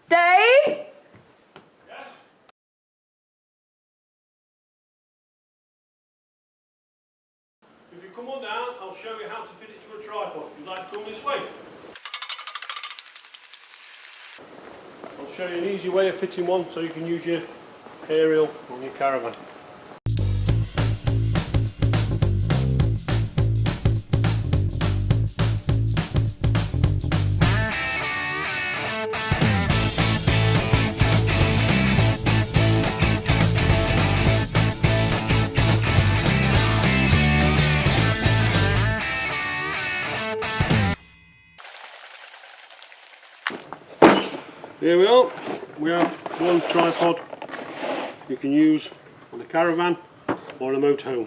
Dave? Yes? If you come on down, I'll show you how to fit it to a tripod. If you'd like to come this way. I'll show you an easy way of fitting one so you can use your aerial on your Caravan. Here we are. We have one tripod you can use on a Caravan or a motorhome.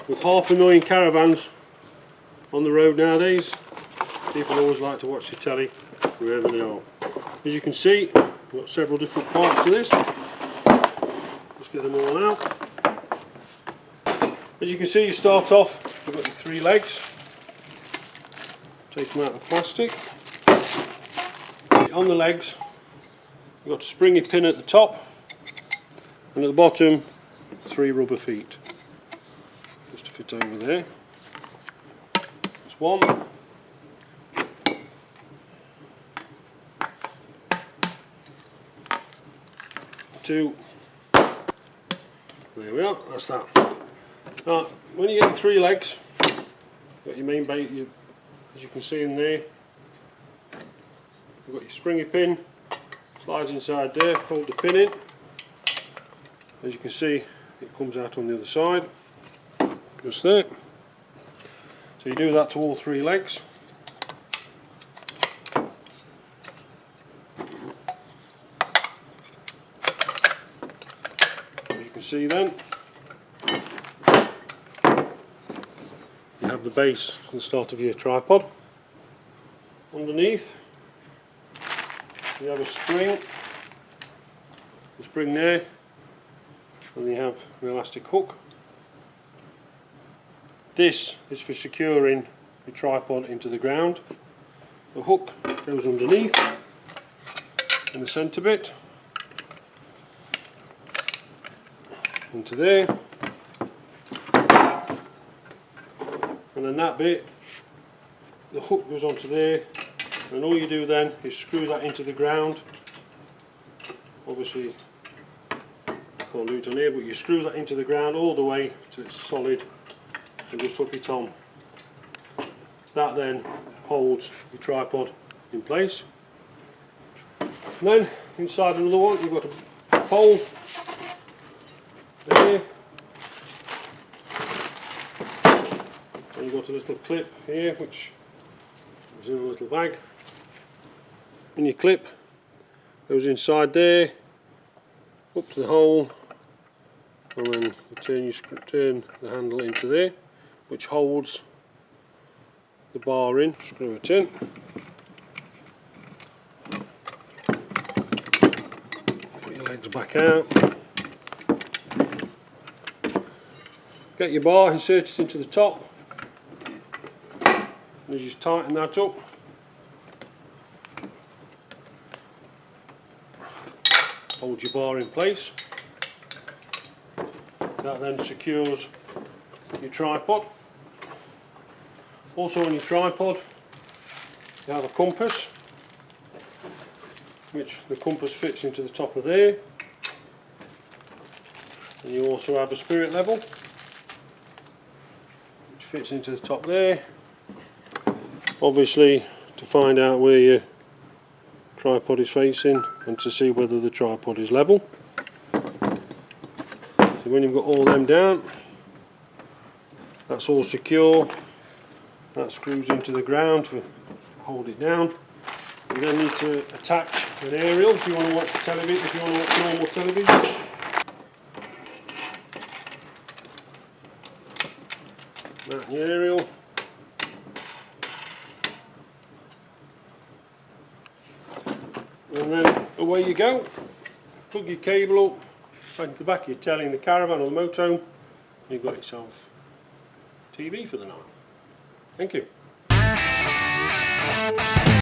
With 500,000 Caravans on the road nowadays, people always like to watch the telly wherever they are. As you can see, we've got several different parts to this. Just get them all out. As you can see, you start off, you've got your 3 legs. Take them out of the plastic. On the legs, you've got a springy pin at the top, and at the bottom 3 rubber feet just to fit over there. That's 1, 2, there we are, that's that. Now, when you get the 3 legs, you've got your main bait, as you can see in there. You've got your springy pin, slides inside there, hold the pin in. As you can see, it comes out on the other side, just there. So you do that to all 3 legs. As you can see then, you have the base at the start of your tripod. Underneath, you have a spring there, and you have an elastic hook. This is for securing your tripod into the ground. The hook goes underneath in the centre bit, into there, and then that bit, the hook goes onto there. And all you do then is screw that into the ground. Obviously, can't do it on here, but you screw that into the ground all the way till it's solid and just hook it on. That then holds your tripod in place. And then inside another one, you've got a pole there, and you've got a little clip here, which is in a little bag. And your clip goes inside there, up to the hole, and then you turn the handle into there, which holds the bar in. Screw it in. Put your legs back out. Get your bar, insert it into the top, and you just tighten that up. Hold your bar in place. That then secures your tripod. Also on your tripod you have a compass, which the compass fits into the top of there. And you also have a spirit level, which fits into the top there. Obviously, to find out where your tripod is facing and to see whether the tripod is level. So when you've got all them down, that's all secure. That screws into the ground to hold it down. You then need to attach an aerial if you want to watch television, if you want to watch normal television. That the aerial. And then away you go. Plug your cable up back into the back of your telly in the Caravan or the motorhome, and you've got yourself TV for the night. Thank you.